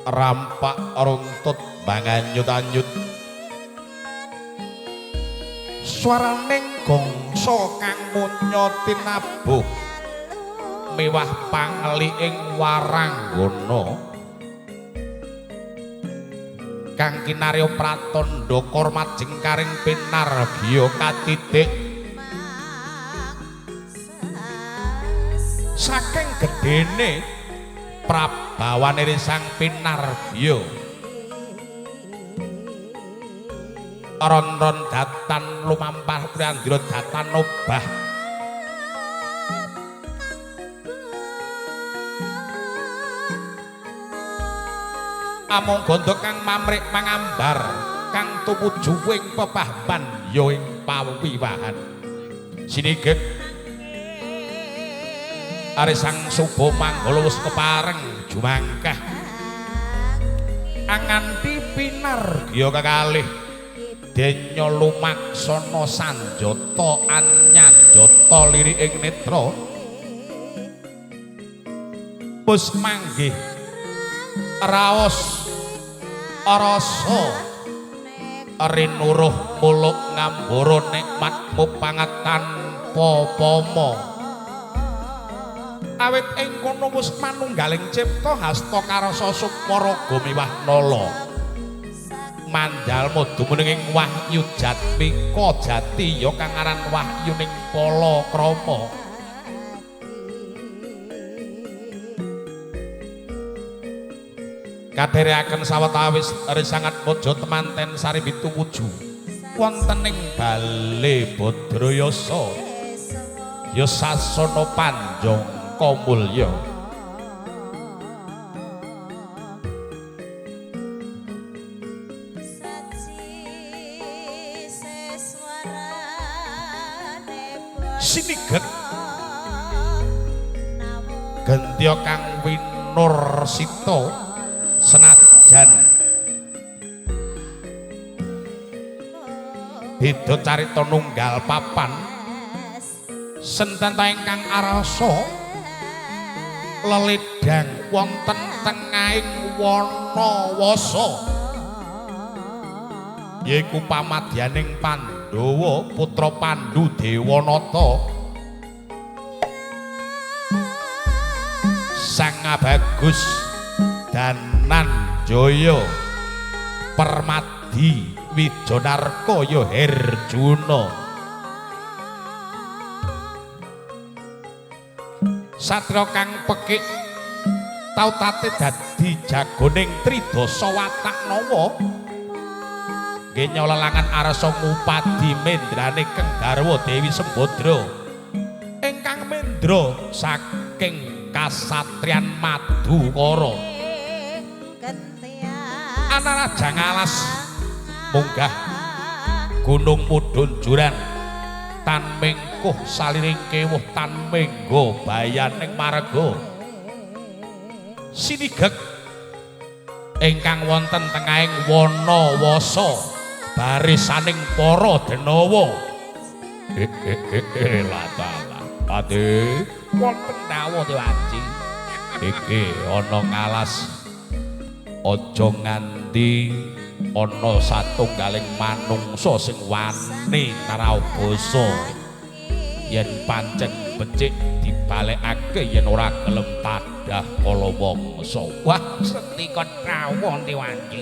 rampak runtut manganyut-anyut swaraning gongso kang munya tinabuh mewah pangli ing waranggana kang kinarya pratandha kormat jengkaring pinargya katitik saking gedene prabawane Sang Pinargya ron-ron datan lumampah priyandira datan obah amung gondok kang mamrik mangambar kang tumuju ing pepahan ya ing pawiwahan sinigek Ari Sang Suba Manggala wis kepareng jumangkah anganti pinargya kekalih denya lumaksana sanjata anyanjata lirik ing netra pus manggih raos rasa rinuruh muluk ngambara nikmat mupangatan popama awit ing kono wis manunggaling cipta hasta karasa sukmaraga miwah nala mandal dumuning ing wahyu jatmika jati ya kang aran wahyu ning palakrama kadherekaken sawetawis risangat mojo temanten sari pituwuju wonten ing bale Badrayasa ya sasana panjang kamulya siniget gentya kang winursita senajan beda carita nunggal papan sententa ingkang arasa leledang wonten tengahing Wanawasa yaiku pamadyaning Pandhawa putra Pandhu Dewanata Sang Bagus Danan Jaya Permadi Wijanarka ya Herjuna Satria kang pekik tau tate dadi jagoning Tridasa Wataknawa nggih nyolalangan arsa ngupadi mendrane Keng Garwa Dewi Sembadra ingkang mendra saking kasatriyan Madukara ana Rajang Alas munggah Gunung Mudhun Juran tan mengkuh saliring kewuh tan menggo bayaning marga sinigek ingkang wonten tengahing Wanawasa barisaning para denawa latala ade wonten dawa Dewaji iki ana ngalas aja nganti ana satunggaling manungsa sing wani narau basa yen pancen becik dibalekake yen ora gelem tadah kala wangsa wah setikon rawon Dewaji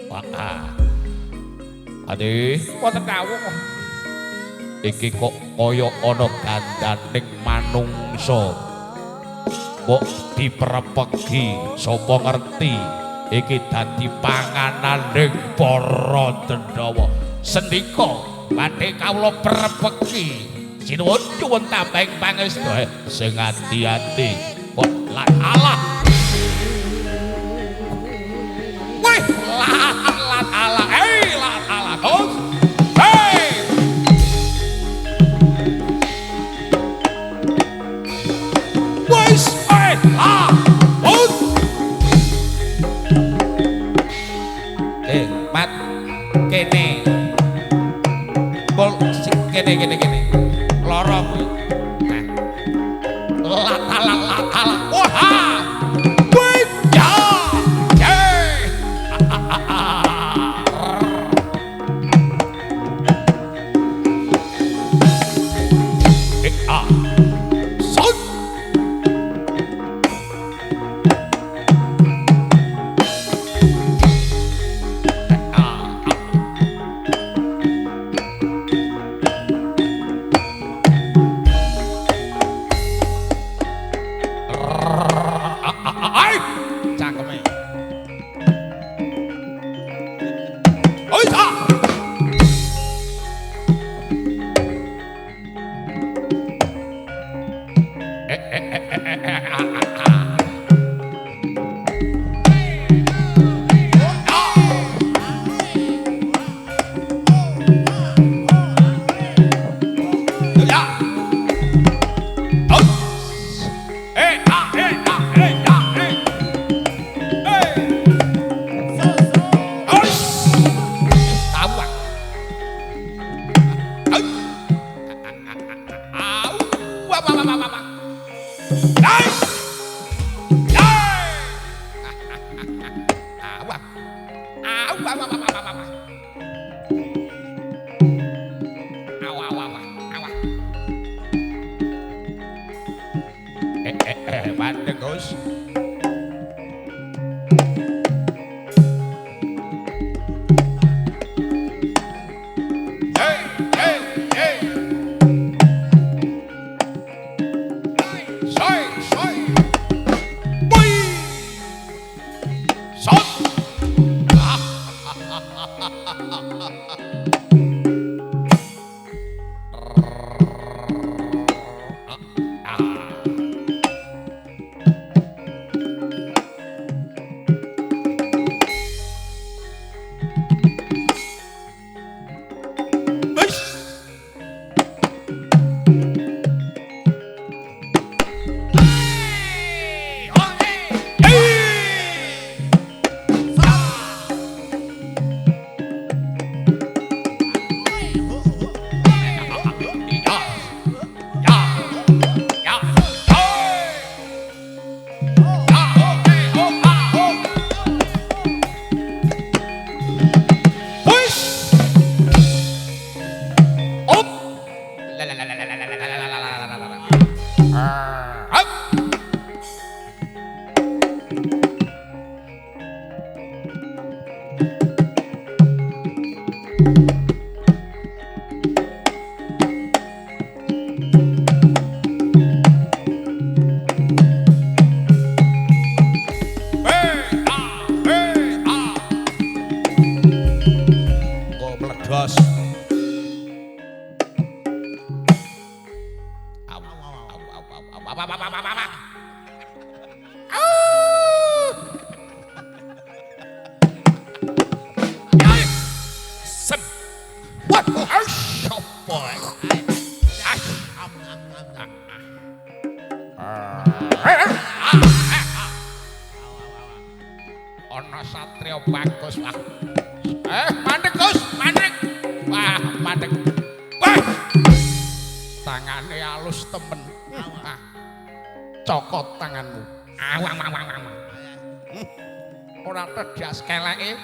wah ade wonten rawuh iki kok kaya ana gandaning manungsa mbok diprepeki sapa ngerti iki dadi pangananing para Dendawa sendika badhe kawula prepeki sinuwun nyuwun tambahing pangestu sing ati-ati kok lan Allah weh lan Allah lan Allah terus wis mat kene bol kene lorong latala wah wih ya Mandek Gus. Ana satria bagus wah. Mandek Gus, mandek. Wah, mandek. Wah. Tangane halus temen. Cokot tanganmu. Awang. Ora tedas keleke.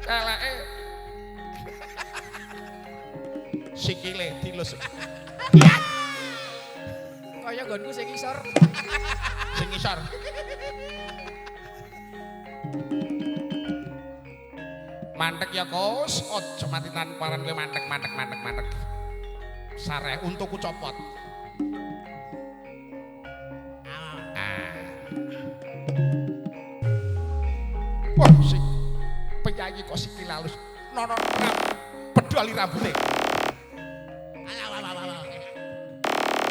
Keleke. Sikile dilus. Kaya nggonku sing isor. Sing isor. Mandek ya Gus, aja mati tanparan kowe mandek. Sareh untukku copot. Wah, sing penyanyi kok sikil halus. Nono peduli rambute.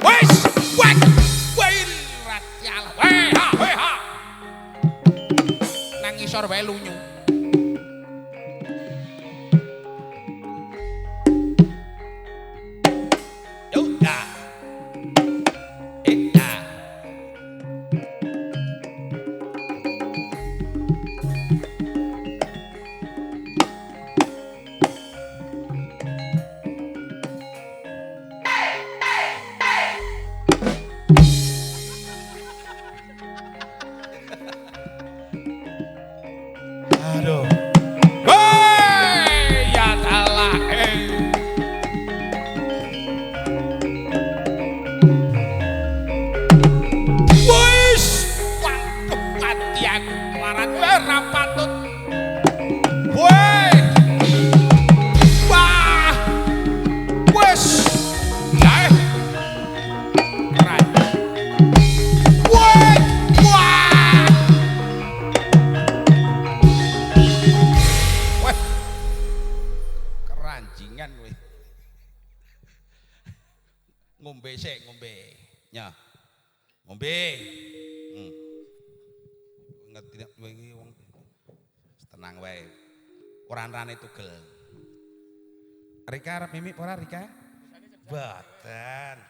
Wes, wek, wail ratial. Weha. Nang isor wae lunyu. Tenang wae. Ora anrane tugel. Rika arep mimik ora Rika? Boten.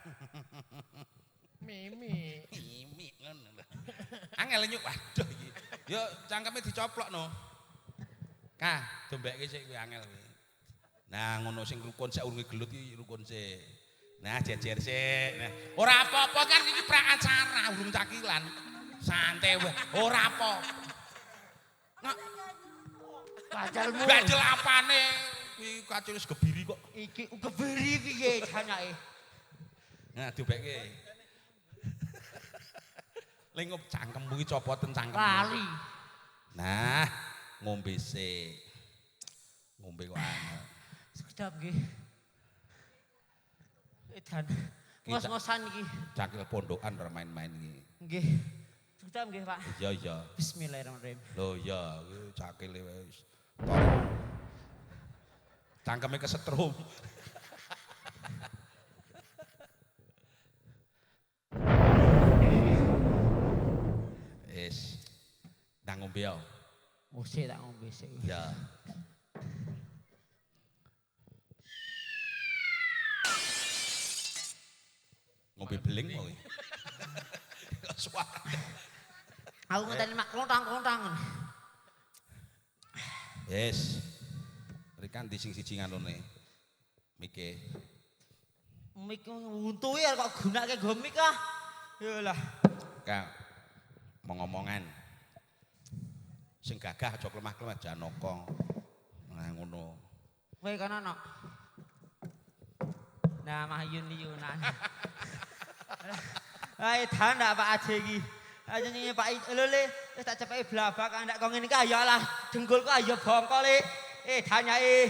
Mimik ngono lho. Angel nyuk waduh iki. Yo cangkeme dicoplokno. Kah, dombekke sik kuwi angel kuwi. Nah, ngono sing rukun sik urunge gelut iki rukun sik. Nah, jejer sik. Nah, ora apa-apa kan iki praacara urung cakilan. Santai wae, ora apa. Kajalmu. Ganjel apane? Iki kacil wis gebiri kok. Iki gebiri piye janake? Nah, diobekke. Lengop cangkemmu iki copoten cangkemmu. Lali. Nah, ngombe sik. Ngombe kok angel. Sedap nggih. Edan. Ngos-ngosan iki. Cakil pondokan ora main-main iki. Nggih. Sedap nggih, Pak. Iya iya. Bismillahirrahmanirrahim. Lho iya, iki cakile wis. Cangkeme kesetrum. Wis. Nang ngombe yo. Mesti tak ngombe sik. Ya. Ngombe beling mau. Kok suara. Aku ngenteni mak klontang-klontang. Yes. Berikan di sing-siji nganone. Mike. Mik untu ya kok gunake nggo mik ah. Yalah. Kak. Ngomongan. Sing gagah aja klemah-klemah janaka. Nah ngono. Kowe kan ana. Nah, Mahyun Yunan. Ae ndak Pak Aje iki. Aja nyanyi Pak lho le, wis tak cepeki blabak ndak kok ngene iki ayalah dengkulku ayo bongkol le. Danyae.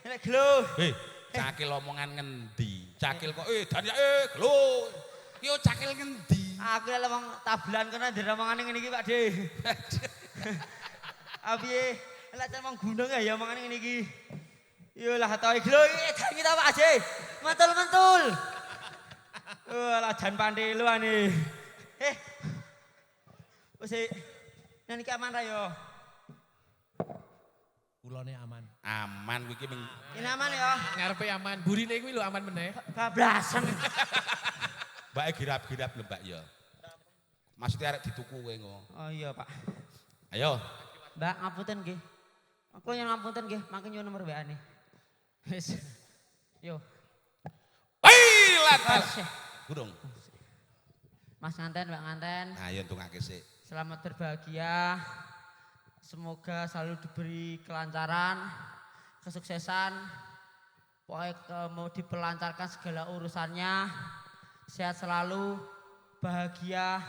Nek glo. Cakil omongan ngendi? Cakil kok danyae glo. Ki cakil ngendi? Aku lek wong tablan kena ndir omongane ngene iki Pak De. Apiye? Lek wong gunung ya omongane ngene iki. Yolah tau glo iki ta Pak Aje. Mentul-mentul. Lah jan pandelu ane. Wis nang iki aman ra yo. Kulone aman. Aman kuwi iki Ini aman ya. Ngarepe aman. Burine kuwi lho aman meneh. Bablasan. Mbake girap-girap lho Mbak ya. Maksudnya arek dituku kowe ngono. Oh iya Pak. Ayo. Mbak ngapunten nggih. Aku yang ngapunten nggih, mangke nyuwun nomor WA-ne. Wis. Yo. Hei latas. Burung. Mas nganten, Mbak nganten. Nah, ayo ndongake sik. Selamat berbahagia. Semoga selalu diberi kelancaran, kesuksesan. Pokoknya mau diperlancarkan segala urusannya. Sehat selalu, bahagia,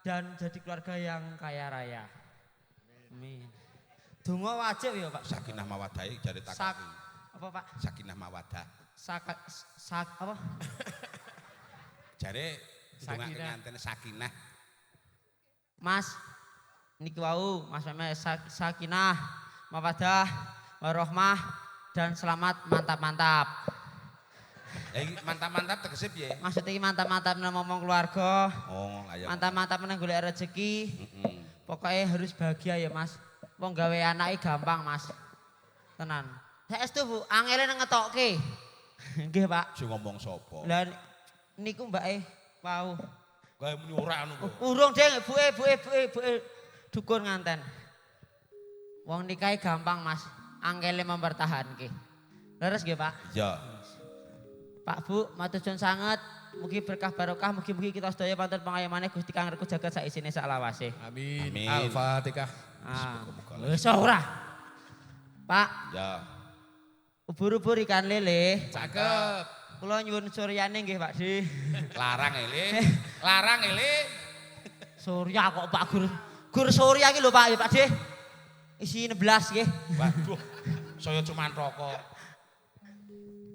dan jadi keluarga yang kaya raya. Amin. Donga wajib ya Pak. Sakinah mawadah jare tak. Apa Pak? Sakinah mawadah. Apa? Jare ndongake Sakinah. ngantene sakinah. Mas, niki wau Mas Meme sakinah, mawadah, warahmah dan selamat mantap-mantap. Iki mantap-mantap tegese piye? Maksud iki mantap-mantap nang ngomong keluarga. Oh, ayo. Mantap-mantap nang golek rezeki. Heeh. Pokoknya harus bahagia ya Mas. Wong gawe anake gampang Mas. Tenan. Saestu Bu, angele nang ngetokke. Nggih Pak. Sing ngomong sapa? Lah niku mbake wau. Gawe muni ora anu kok. Urung deng, buke dukun nganten. Wong nikahe gampang Mas, angele mempertahanke. Leres nggih Pak? Iya. Pak Bu, matur suwun sanget. Mugi berkah barokah, mugi-mugi kita sedaya pantun pangayomane Gusti Kang Reku jagat sak isine sak lawase. Amin. Amin. Al-Fatihah. Ah, Muga-muga. wis ora. Pak, Ya. ubur-ubur ikan lele. Cakep. Kula nyuwun suryane nggih Pak Di. Larang ele. Larang ele. Surya kok Pak Gur. Gur Surya iki lho Pak, ya Pak De. Isi 16 nggih. Waduh. Saya cuman rokok.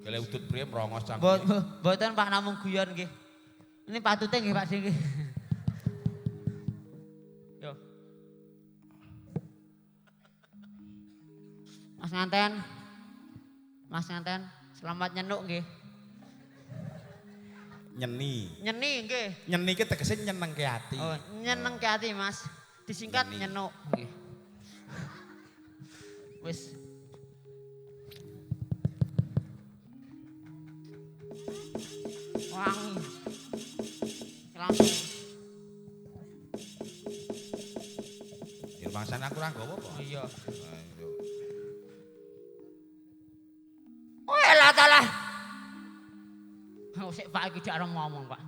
Gale udut priye merongos cang. Mboten Pak namung guyon nggih. Ini patute nggih Pak De nggih. Yo. Mas nganten, selamat nyenuk nggih. Nyeni. Nyeni nggih. Nyeni ki tegese nyenengke ati. Oh, nyenengke ati Mas. Disingkat Nyeni. nyenuk nggih. Wis. Wangi. Langsung. Ya mangsan aku ora nggawa kok. Iya. Ayo. Oh elah talah. Sik Pak iki dak ngomong Pak.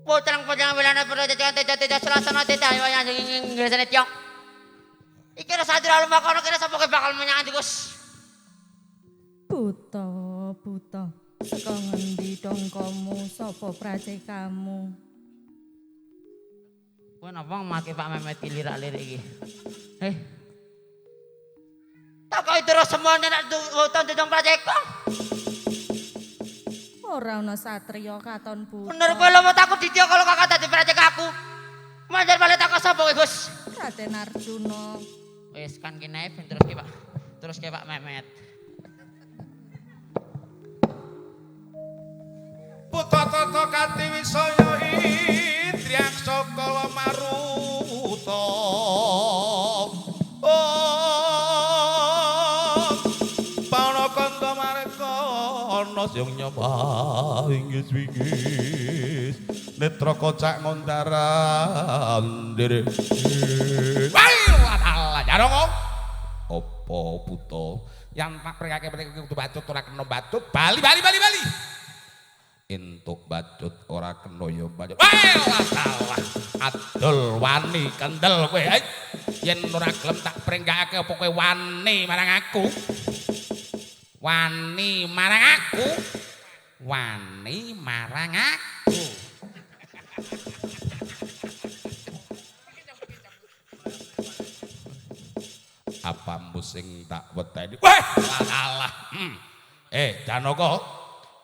Putrang wilana perlu jati-jati selasana tita yang ngrasane tiok. Iki ora sadira lumakono kira sapa bakal menyang Gus. Buta, buta. Saka ngendi dongkomu sapa pracekamu? Kowe napa make Pak Mehmet ki lirak-lirik iki? Tak terus semuanya nek tonton praceka. Ora ana satriya katon buta. Bener kowe lho takut ditya kalau kakak dadi praceka aku. Manjar balik tak sapa kowe Gus? Raden Arjuna. Wis kan kene ben terus ki Pak. Terus ke Pak Mehmet. Putra tata kanthi wisaya indriyak saka maruta. Panakanta mareka ana sing nyembah inggis-inggis. Netra kocak ngontaran dere. Walah jarong. Apa buta? Yang tak prekake kudu batut ora kena batut. Bali. Entuk batut ora kena ya batut. Walah salah. Adol wani kendel kowe. Yen ora gelem tak prenggakake apa kowe wani marang aku? Wani marang aku. Wani marang aku. Apa musing tak weteni? Wah, salah. Janaka,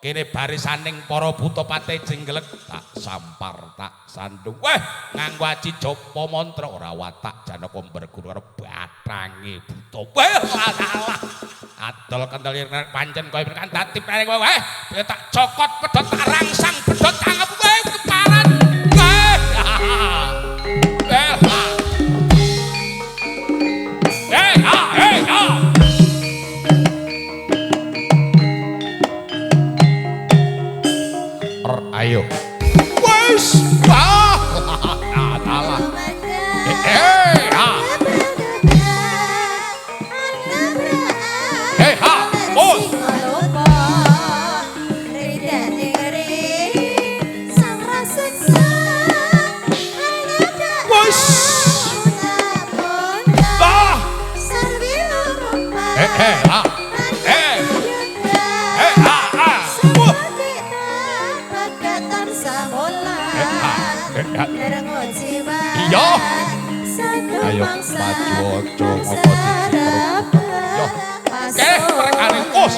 kene barisaning para buta pate jengglek tak sampar tak sandung. Wah, nganggo aji japa mantra ora watak Janaka berguru karo bathange buta. Wah, salah. Adol kendel pancen kowe kan tatip rene kowe. Wah, tak cokot pedhot tak rangsang pedhot cangep kowe keparan. Wah. Ayo. Wes. Alah. Bos. Iya. Ayo maju ojo ngopo yo. Prekane kos.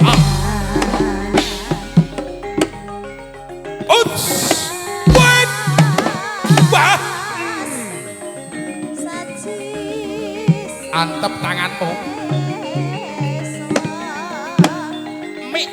Uts. Wait. Wah. Antep tanganmu. Mik.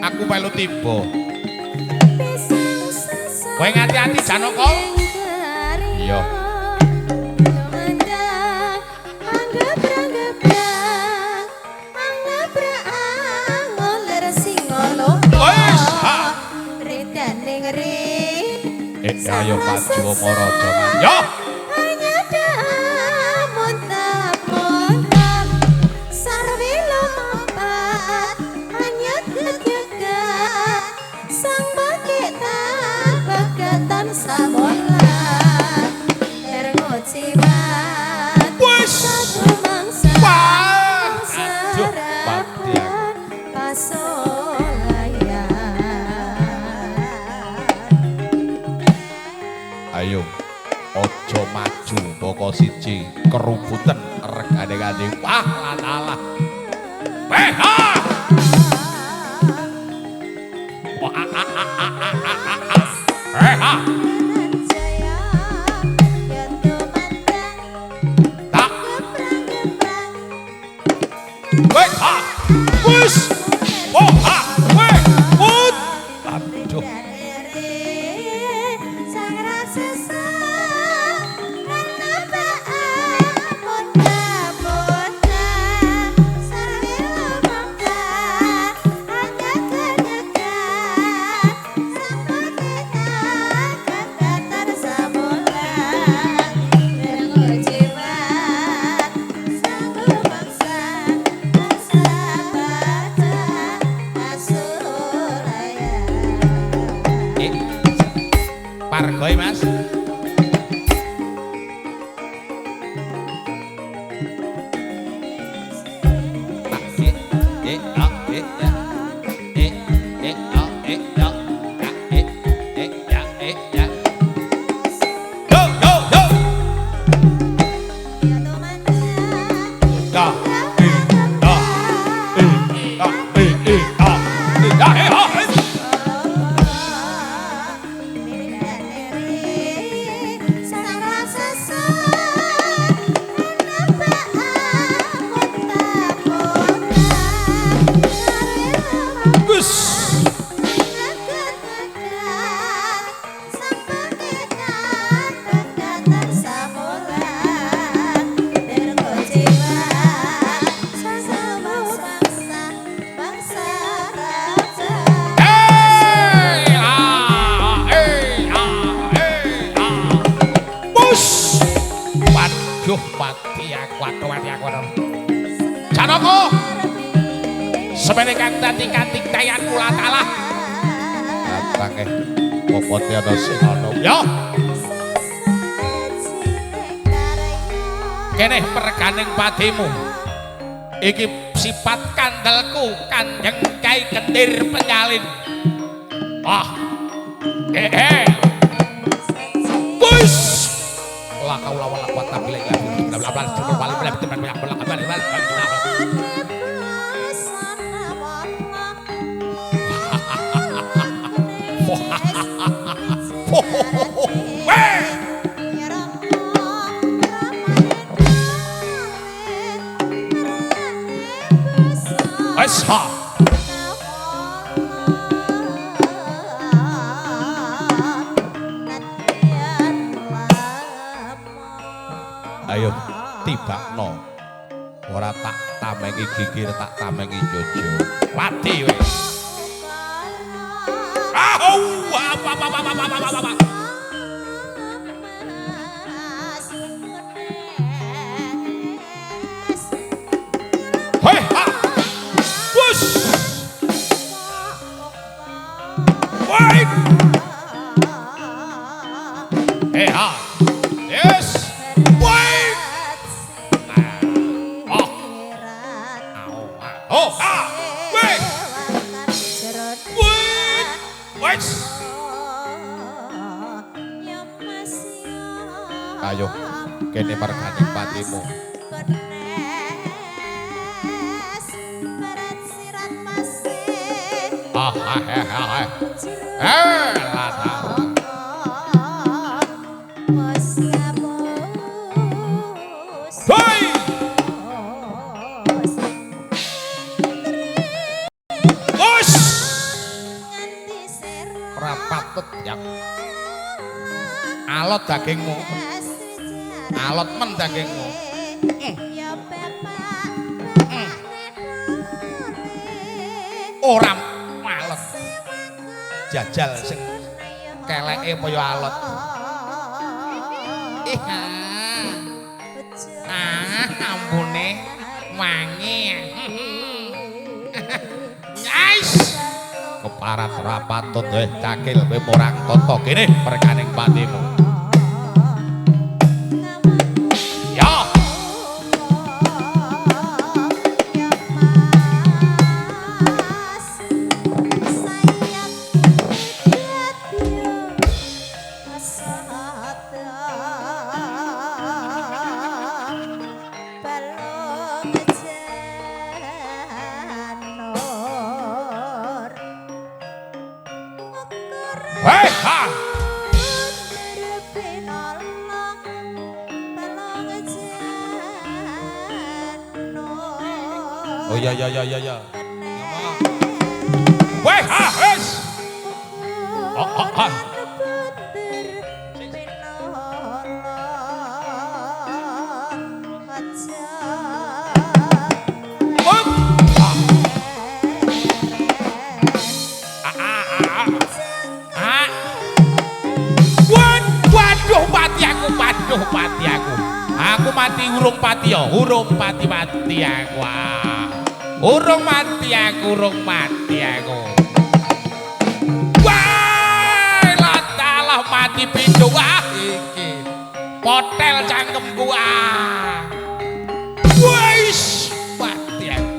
Aku melu tiba. Kowe ngati-ati Janaka. Iya. Ayo maju Maraja. Yo. Ayo, ojo maju pokok siji kerubutan regane-gane. Wah, lah. Ha. Tak. Wait, ha. Wis. Oh, ha. Wait. Put. Aduh. Pargoi Mas. Janaka semene kang dadi katikdayan kula talah katake popote ana sing ana ya kene perganing padimu iki sifat kandhelku Kanjeng Kyai Gendir Penyalin wis la kaula wala quwata illa ayo tibakno ora tak tamengi gigir tak tamengi jojo pati we hei ha wush wait hei ha yes oh ah wait wait ayo kene perganing patimu patut ya alot dagingmu alot men dagingmu ora males jajal sing keleke kaya alot ampune wangi guys keparat rapatut cakil kowe morang toto kene perganing patimu ya Hei, ha. Oh ya ya ya ya ya. Weh, ha, wes. Oh, ha. Up. Ah. Waduh mati aku, waduh mati aku. Aku mati urung pati ya, urung mati aku. Urung mati aku. Wah, latalah mati pindho iki. Potel cangkemku Wis, mati aku.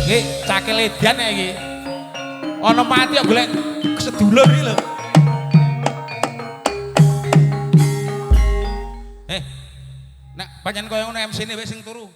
Iki cakel edian iki. Ana mati kok golek sedulur iki lho. Nek panjenengan koyo ngono MC-ne wis sing turu.